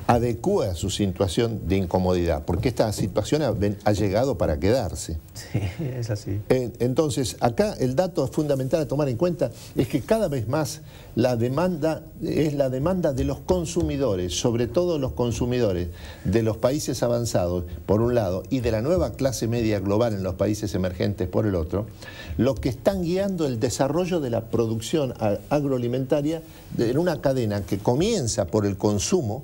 adecúe a su situación de incomodidad, porque esta situación ha llegado para quedarse. Sí, es así. Entonces, acá el dato fundamental a tomar en cuenta es que cada vez más la demanda es la demanda de los consumidores, sobre todo los consumidores de los países avanzados, por un lado, y de la nueva clase media global en los países emergentes, por el otro, lo que están guiando el desarrollo de la producción agroalimentaria en una cadena que comienza por el consumo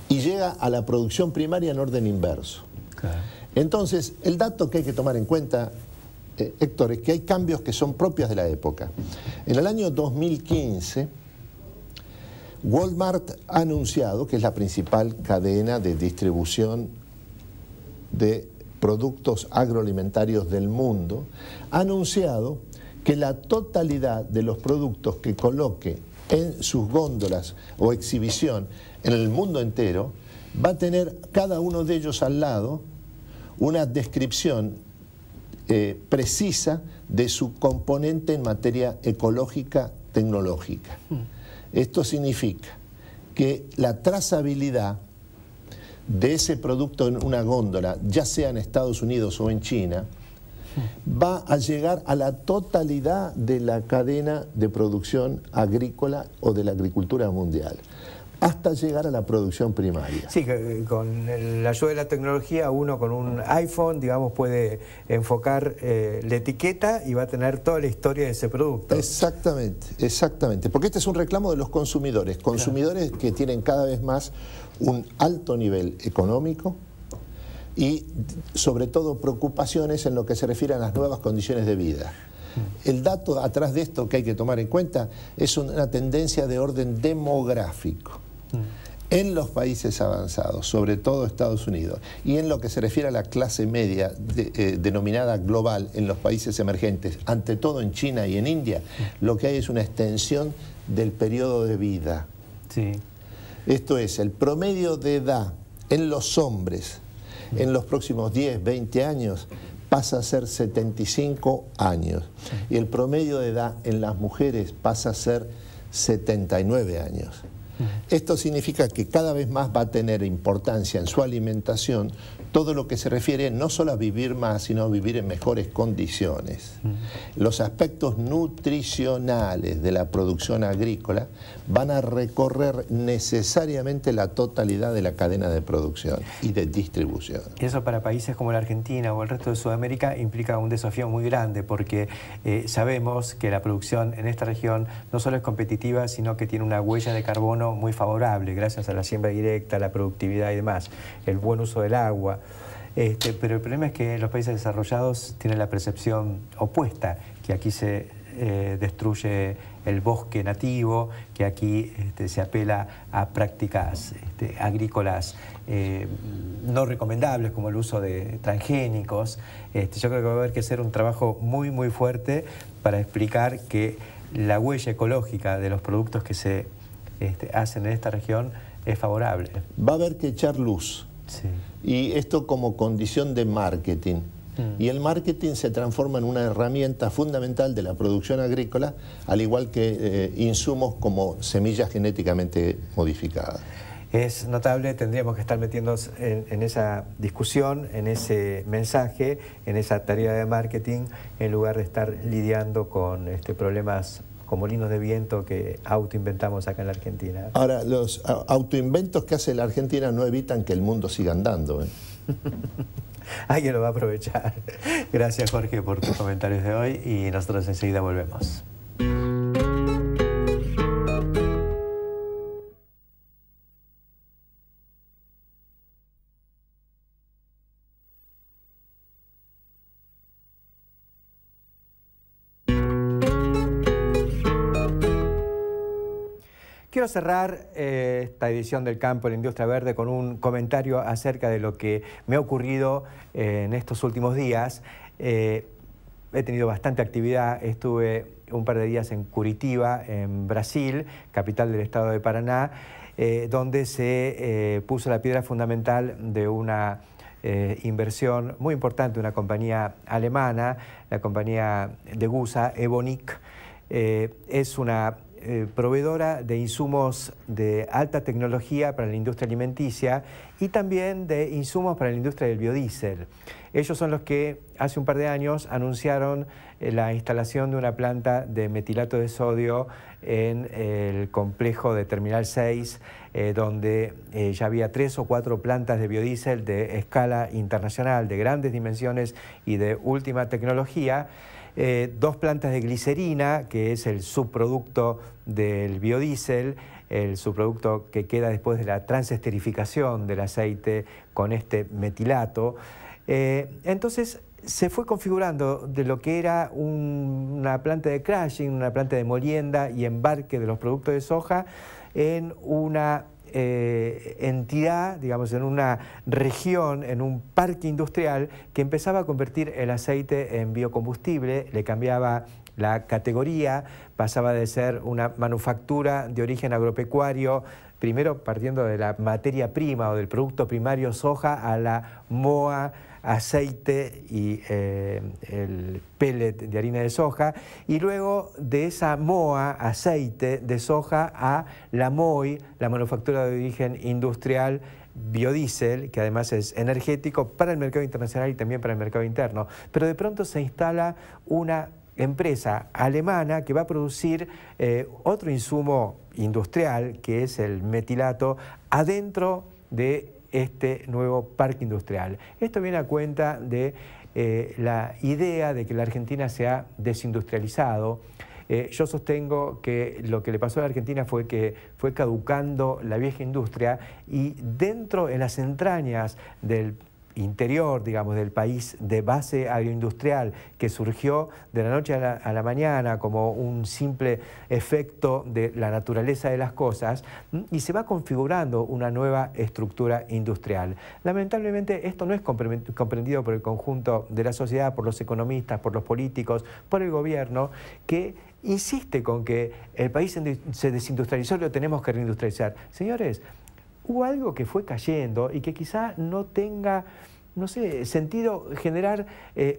y llega a la producción primaria en orden inverso. Claro. Entonces, el dato que hay que tomar en cuenta, Héctor, es que hay cambios que son propios de la época. En el año 2015, Walmart ha anunciado, que es la principal cadena de distribución de productos agroalimentarios del mundo, ha anunciado que la totalidad de los productos que coloque en sus góndolas o exhibición en el mundo entero, va a tener cada uno de ellos al lado una descripción precisa de su componente en materia ecológica tecnológica. Esto significa que la trazabilidad de ese producto en una góndola, ya sea en Estados Unidos o en China, va a llegar a la totalidad de la cadena de producción agrícola o de la agricultura mundial, hasta llegar a la producción primaria. Sí, que con la ayuda de la tecnología uno con un iPhone, digamos, puede enfocar la etiqueta y va a tener toda la historia de ese producto. Exactamente, exactamente, porque este es un reclamo de los consumidores, consumidores que tienen cada vez más un alto nivel económico y sobre todo preocupaciones en lo que se refiere a las nuevas condiciones de vida. El dato atrás de esto que hay que tomar en cuenta es una tendencia de orden demográfico en los países avanzados, sobre todo Estados Unidos, y en lo que se refiere a la clase media denominada global en los países emergentes, ante todo en China y en India, lo que hay es una extensión del periodo de vida. Sí. Esto es, el promedio de edad en los hombres en los próximos 10, 20 años pasa a ser 75 años y el promedio de edad en las mujeres pasa a ser 79 años. Esto significa que cada vez más va a tener importancia en su alimentación todo lo que se refiere no solo a vivir más, sino a vivir en mejores condiciones. Los aspectos nutricionales de la producción agrícola van a recorrer necesariamente la totalidad de la cadena de producción y de distribución. Eso para países como la Argentina o el resto de Sudamérica implica un desafío muy grande porque sabemos que la producción en esta región no solo es competitiva, sino que tiene una huella de carbono muy favorable gracias a la siembra directa, la productividad y demás, el buen uso del agua. Pero el problema es que los países desarrollados tienen la percepción opuesta, que aquí se destruye el bosque nativo, que aquí se apela a prácticas agrícolas no recomendables como el uso de transgénicos. Yo creo que va a haber que hacer un trabajo muy muy fuerte para explicar que la huella ecológica de los productos que se hacen en esta región es favorable. Va a haber que echar luz. Sí. Y esto como condición de marketing. Y el marketing se transforma en una herramienta fundamental de la producción agrícola, al igual que insumos como semillas genéticamente modificadas. Es notable, tendríamos que estar metiéndonos en esa discusión, en ese mensaje, en esa tarea de marketing, en lugar de estar lidiando con problemas como molinos de viento que autoinventamos acá en la Argentina. Ahora, los autoinventos que hace la Argentina no evitan que el mundo siga andando. Alguien lo va a aprovechar. Gracias, Jorge, por tus comentarios de hoy y nosotros enseguida volvemos. Quiero cerrar esta edición del Campo de la Industria Verde con un comentario acerca de lo que me ha ocurrido en estos últimos días. He tenido bastante actividad, estuve un par de días en Curitiba, en Brasil, capital del estado de Paraná, donde se puso la piedra fundamental de una inversión muy importante, una compañía alemana, la compañía de Gusa, Evonik. Es una proveedora de insumos de alta tecnología para la industria alimenticia y también de insumos para la industria del biodiesel. Ellos son los que hace un par de años anunciaron la instalación de una planta de metilato de sodio en el complejo de Terminal 6, donde ya había 3 o 4 plantas de biodiesel de escala internacional, de grandes dimensiones y de última tecnología. 2 plantas de glicerina, que es el subproducto del biodiesel, el subproducto que queda después de la transesterificación del aceite con este metilato. Entonces se fue configurando de lo que era una planta de crushing, una planta de molienda y embarque de los productos de soja en una entidad, digamos, en una región, en un parque industrial que empezaba a convertir el aceite en biocombustible, le cambiaba la categoría, pasaba de ser una manufactura de origen agropecuario, primero partiendo de la materia prima o del producto primario soja a la moa, aceite y el pellet de harina de soja, y luego de esa moa, aceite de soja, a la MOI, la manufactura de origen industrial, biodiesel, que además es energético para el mercado internacional y también para el mercado interno. Pero de pronto se instala una empresa alemana que va a producir otro insumo industrial, que es el metilato, adentro de este nuevo parque industrial. Esto viene a cuenta de la idea de que la Argentina se ha desindustrializado. Yo sostengo que lo que le pasó a la Argentina fue que fue caducando la vieja industria y dentro, en las entrañas del interior, digamos, del país de base agroindustrial que surgió de la noche a la mañana como un simple efecto de la naturaleza de las cosas, y se va configurando una nueva estructura industrial. Lamentablemente esto no es comprendido por el conjunto de la sociedad, por los economistas, por los políticos, por el gobierno, que insiste con que el país se desindustrializó y lo tenemos que reindustrializar. Señores, hubo algo que fue cayendo y que quizá no tenga, no sé, sentido generar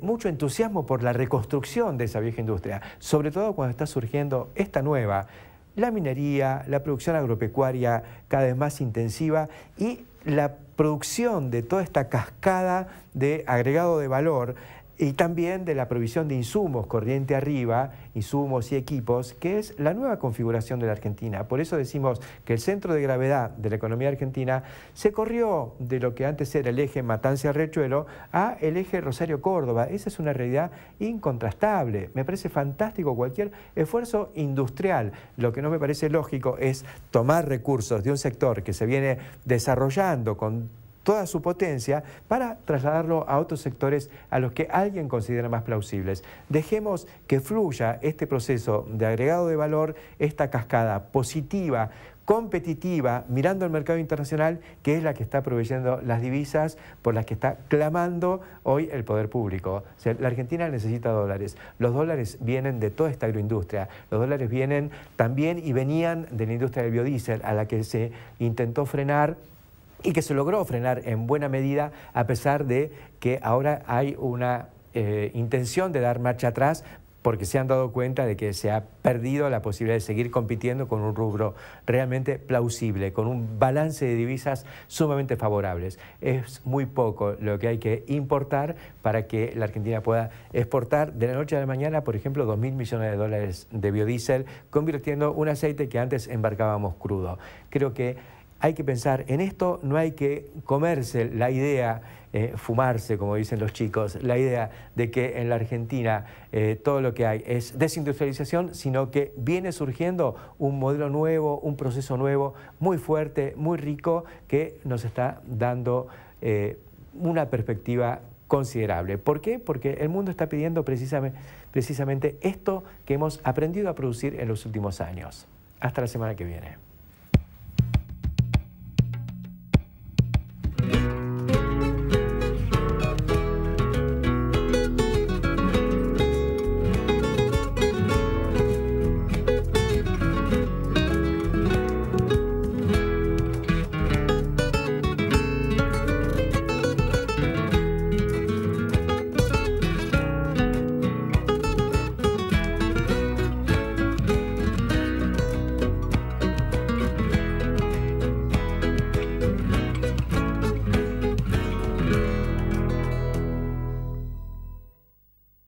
mucho entusiasmo por la reconstrucción de esa vieja industria, sobre todo cuando está surgiendo esta nueva, la minería, la producción agropecuaria cada vez más intensiva y la producción de toda esta cascada de agregado de valor y también de la provisión de insumos corriente arriba, insumos y equipos, que es la nueva configuración de la Argentina. Por eso decimos que el centro de gravedad de la economía argentina se corrió de lo que antes era el eje Matanza-Riachuelo a el eje Rosario-Córdoba. Esa es una realidad incontrastable. Me parece fantástico cualquier esfuerzo industrial. Lo que no me parece lógico es tomar recursos de un sector que se viene desarrollando con toda su potencia para trasladarlo a otros sectores a los que alguien considera más plausibles. Dejemos que fluya este proceso de agregado de valor, esta cascada positiva, competitiva, mirando el mercado internacional, que es la que está proveyendo las divisas por las que está clamando hoy el poder público. O sea, la Argentina necesita dólares. Los dólares vienen de toda esta agroindustria. Los dólares vienen también y venían de la industria del biodiesel, a la que se intentó frenar y que se logró frenar en buena medida, a pesar de que ahora hay una intención de dar marcha atrás, porque se han dado cuenta de que se ha perdido la posibilidad de seguir compitiendo con un rubro realmente plausible, con un balance de divisas sumamente favorables. Es muy poco lo que hay que importar para que la Argentina pueda exportar de la noche a la mañana, por ejemplo, 2.000 millones de dólares de biodiesel, convirtiendo un aceite que antes embarcábamos crudo. Creo que hay que pensar en esto, no hay que comerse la idea, fumarse, como dicen los chicos, la idea de que en la Argentina todo lo que hay es desindustrialización, sino que viene surgiendo un modelo nuevo, un proceso nuevo, muy fuerte, muy rico, que nos está dando una perspectiva considerable. ¿Por qué? Porque el mundo está pidiendo precisamente esto que hemos aprendido a producir en los últimos años. Hasta la semana que viene.